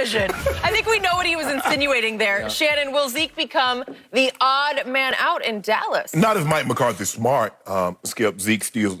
division. I think we know what he was insinuating there. Yeah. Shannon, will Zeke become the odd man out in Dallas? Not if Mike McCarthy's smart, Skip. Zeke still.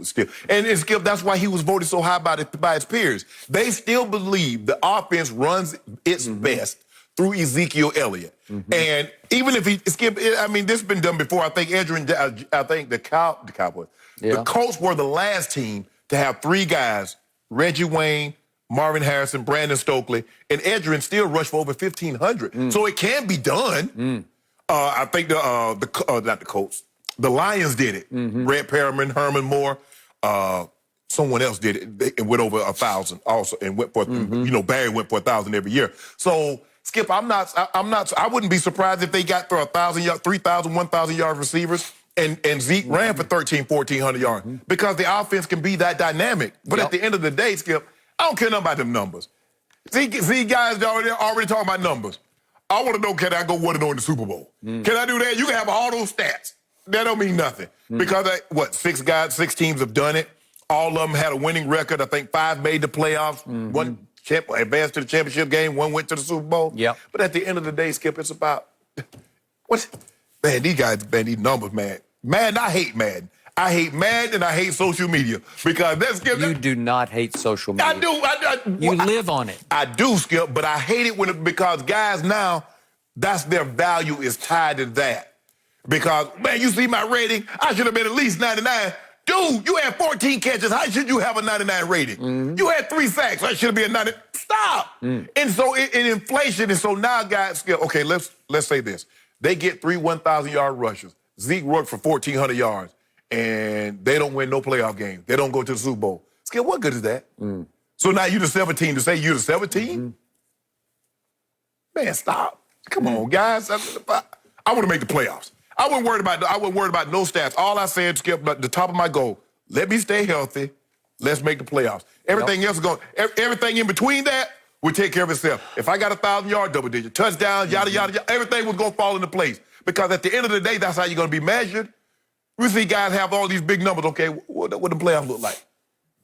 And Skip, that's why he was voted so high by his peers. They still believe the offense runs its best through Ezekiel Elliott. And even if he, Skip, I mean, this has been done before. I think the Cowboys, the Colts were the last team to have three guys, Reggie Wayne, Marvin Harrison, Brandon Stokely, and Edgerrin still rushed for over 1,500. So it can be done. I think not the Colts, the Lions did it. Red Perriman, Herman Moore, someone else did it. It went over 1,000 also, and went for Barry went for 1,000 every year. So Skip, I wouldn't be surprised if they got for 1,000 yard, 3,000, 1,000 yard receivers. And Zeke ran for 1,400 yards because the offense can be that dynamic. But at the end of the day, Skip, I don't care nothing about them numbers. Zeke guys already talking about numbers. I want to know, can I go 1-0 in the Super Bowl? Can I do that? You can have all those stats. That don't mean nothing. Because, six teams have done it. All of them had a winning record. I think 5 made the playoffs. One advanced to the championship game. One went to the Super Bowl. But at the end of the day, Skip, it's about, man, these guys, man, these numbers, man. Madden, I hate Madden. I hate Madden and I hate social media because that's Skip. You do not hate social media. I do. You live on it. I do, Skip, but I hate it because guys now, that's their value is tied to that. Because, man, you see my rating, I should have been at least 99. Dude, you had 14 catches. How should you have a 99 rating? You had 3 sacks. I should have been a 90. Stop. And so in inflation, and so now guys, Skip, okay, let's say this. They get 3 1,000-yard rushes. Zeke worked for 1,400 yards, and they don't win no playoff game. They don't go to the Super Bowl. Skip, what good is that? So now you're the 17 to say you're the 17? Man, stop. Come on, guys. I want to make the playoffs. I wasn't worried about no stats. All I said, Skip, at the top of my goal, let me stay healthy. Let's make the playoffs. Everything else is going. Everything in between that will take care of itself. If I got 1,000-yard double-digit touchdowns, yada yada, everything was going to fall into place. Because at the end of the day, that's how you're going to be measured. We see guys have all these big numbers. Okay, what the playoffs look like?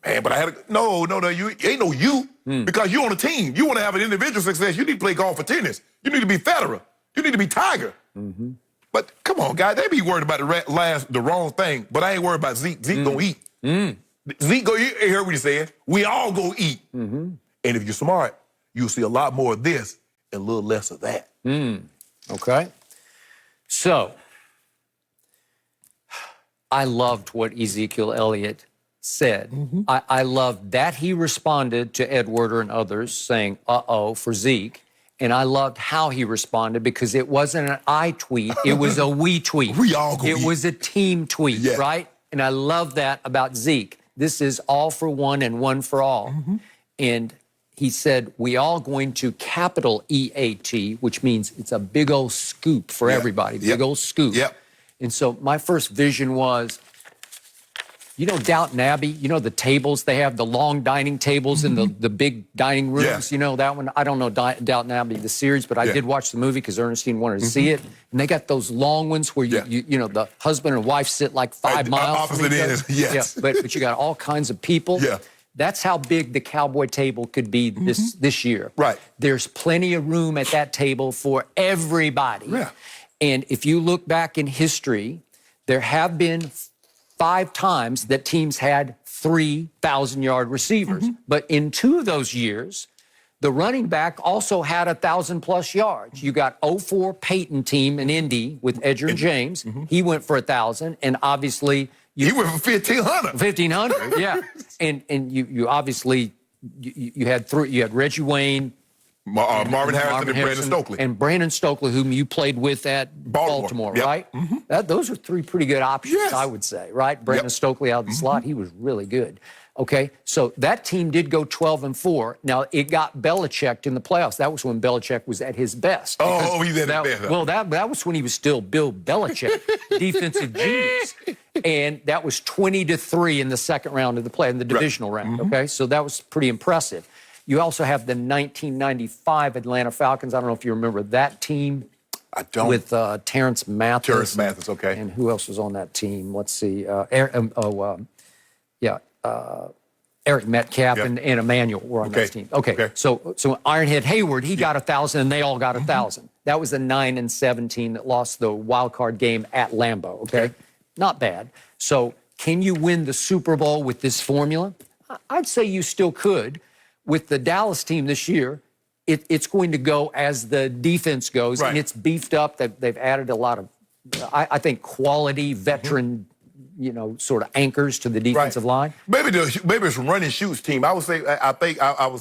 Man, but I had no, you ain't no you. Because you're on a team. You want to have an individual success. You need to play golf or tennis. You need to be Federer. You need to be Tiger. But come on, guys, they be worried about the wrong thing. But I ain't worried about Zeke. Zeke gonna eat. Zeke go eat. You heard what he said? We all go eat. And if you're smart, you'll see a lot more of this and a little less of that. Okay. So, I loved what Ezekiel Elliott said. I loved that he responded to Ed Werder and others saying, uh-oh, for Zeke. And I loved how he responded because it wasn't an I tweet, it was a we tweet. We all go It was a team tweet, right? And I love that about Zeke. This is all for one and one for all. And he said, we all going to capital EAT, which means it's a big old scoop for everybody, big old scoop. And so my first vision was, you know Downton Abbey? You know the tables they have, the long dining tables in the big dining rooms? You know that one? I don't know Downton Abbey, the series, but I did watch the movie because Ernestine wanted to see it. And they got those long ones where you know, the husband and wife sit like 5 miles from each other. But you got all kinds of people. That's how big the Cowboy table could be this year. There's plenty of room at that table for everybody. And if you look back in history, there have been 5 times that teams had 3,000-yard receivers. But in 2 of those years, the running back also had 1,000-plus yards. You got 04 Peyton team in Indy with Edgerrin James. He went for 1,000, and obviously he went for 1,500. 1,500, yeah. And you obviously you had Reggie Wayne, Marvin Harrison, and Brandon Stokely. And Brandon Stokely, whom you played with at Baltimore, right? Those are 3 pretty good options, I would say, right? Brandon Stokely out of the slot, he was really good. Okay, so that team did go 12-4. Now, it got Belichick in the playoffs. That was when Belichick was at his best. Oh, he's at his best. Well, that was when he was still Bill Belichick, defensive genius. And that was 20-3 in the second round of the play, in the divisional round, okay? So that was pretty impressive. You also have the 1995 Atlanta Falcons. I don't know if you remember that team. I don't. With Terrence Mathis. Terrence Mathis, okay. And who else was on that team? Let's see. Eric Metcalf and Emmanuel were on that team. Okay. So Ironhead Hayward, he got 1,000, and they all got 1,000. That was a 9-7 team that lost the wild card game at Lambeau. Okay, not bad. So can you win the Super Bowl with this formula? I'd say you still could. With the Dallas team this year, it's going to go as the defense goes, and it's beefed up. They've added a lot of, I think, quality veteran, sort of anchors to the defensive line. Maybe it's run and shoots team. I was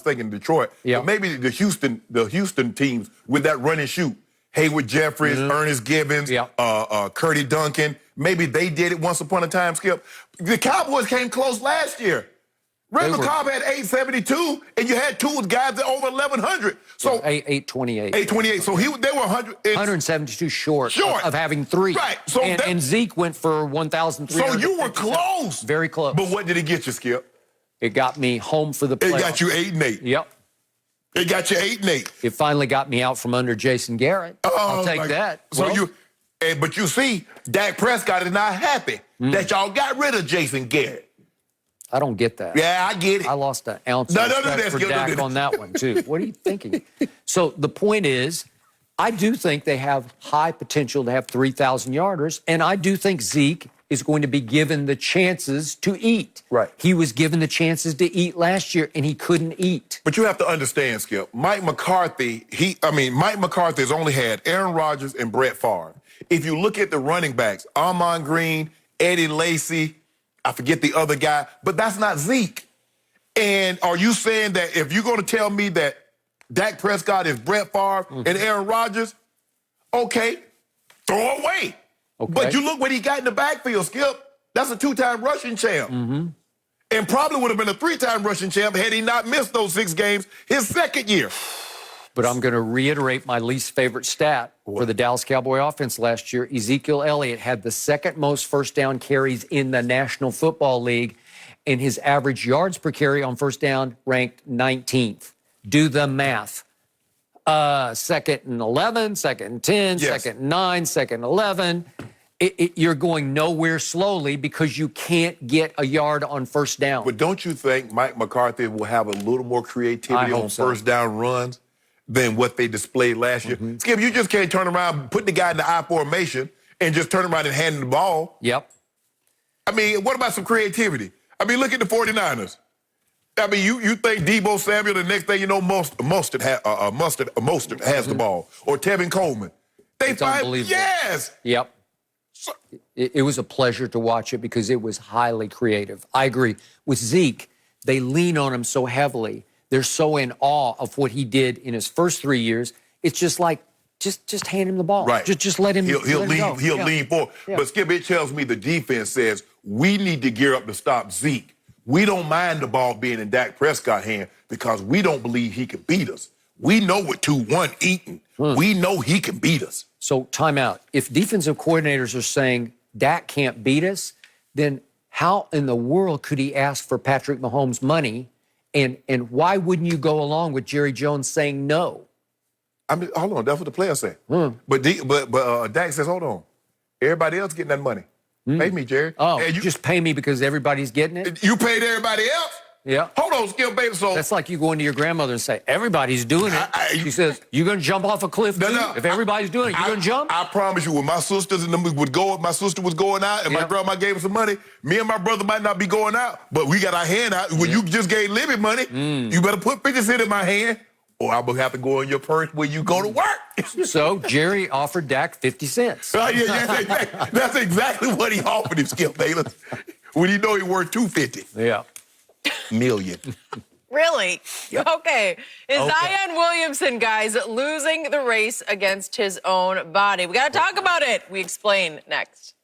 thinking Detroit. Yeah. But maybe the Houston teams with that run and shoot. Hayward Jeffries, Ernest Gibbons, Curdy Duncan. Maybe they did it once upon a time, Skip. The Cowboys came close last year. Ray McCobb had 872, and you had two guys that over 1,100. So 828. 828. So they were 172 short of having three. Right. So and Zeke went for 1,300. So you were close. Very close. But what did it get you, Skip? It got me home for the playoffs. It got you 8-8. Yep. It got you 8-8. It finally got me out from under Jason Garrett. I'll take that. So but you see, Dak Prescott is not happy that y'all got rid of Jason Garrett. I don't get that. Yeah, I get it. I lost an ounce of respect for Dak on that one, too. What are you thinking? So the point is, I do think they have high potential to have 3,000-yarders, and I do think Zeke is going to be given the chances to eat. Right. He was given the chances to eat last year, and he couldn't eat. But you have to understand, Skip, Mike McCarthy has only had Aaron Rodgers and Brett Favre. If you look at the running backs, Ahman Green, Eddie Lacy, I forget the other guy, but that's not Zeke. And are you saying that if you're going to tell me that Dak Prescott is Brett Favre and Aaron Rodgers, okay, throw away. Okay. But you look what he got in the backfield, Skip. That's a 2-time rushing champ. And probably would have been a 3-time rushing champ had he not missed those 6 games his second year. But I'm going to reiterate my least favorite stat for the Dallas Cowboy offense last year. Ezekiel Elliott had the second most first down carries in the National Football League, and his average yards per carry on first down ranked 19th. Do the math. 2nd and 11, 2nd and 10, 2nd and 9, 2nd and 11. You're going nowhere slowly because you can't get a yard on first down. But don't you think Mike McCarthy will have a little more creativity on first down runs than what they displayed last year? Skip, you just can't turn around, put the guy in the I formation, and just turn around and hand him the ball. Yep. I mean, what about some creativity? I mean, look at the 49ers. I mean, you think Deebo Samuel, the next thing you know, Mostert has the ball, or Tevin Coleman. It's unbelievable. Yes. Yep. It was a pleasure to watch it because it was highly creative. I agree. With Zeke, they lean on him so heavily. They're so in awe of what he did in his first 3 years. It's just like, just hand him the ball. Right. Just let him. He'll lean forward. Yeah. But Skip, it tells me the defense says we need to gear up to stop Zeke. We don't mind the ball being in Dak Prescott's hand because we don't believe he can beat us. We know what 2-1 eating. We know he can beat us. So timeout. If defensive coordinators are saying Dak can't beat us, then how in the world could he ask for Patrick Mahomes' money? And why wouldn't you go along with Jerry Jones saying no? I mean, hold on. That's what the players say. But Dak says, hold on. Everybody else getting that money. Pay me, Jerry. Oh, you just pay me because everybody's getting it? You paid everybody else? Yeah. Hold on, Skip, baby. So that's like you going to your grandmother and say, everybody's doing it. She says, you going to jump off a cliff too? If everybody's doing it, you going to jump? I promise you, when my sisters and them my sister was going out and my grandma gave us some money, me and my brother might not be going out, but we got our hand out. When you just gave Libby money, you better put 50 cents in my hand or I'm going to have to go in your purse when you go to work. So Jerry offered Dak 50 cents. That's exactly what he offered him, Skip Bayless. When he know he worth $250 million. Really? Okay. Zion Williamson, guys, losing the race against his own body. We got to talk about it. We explain next.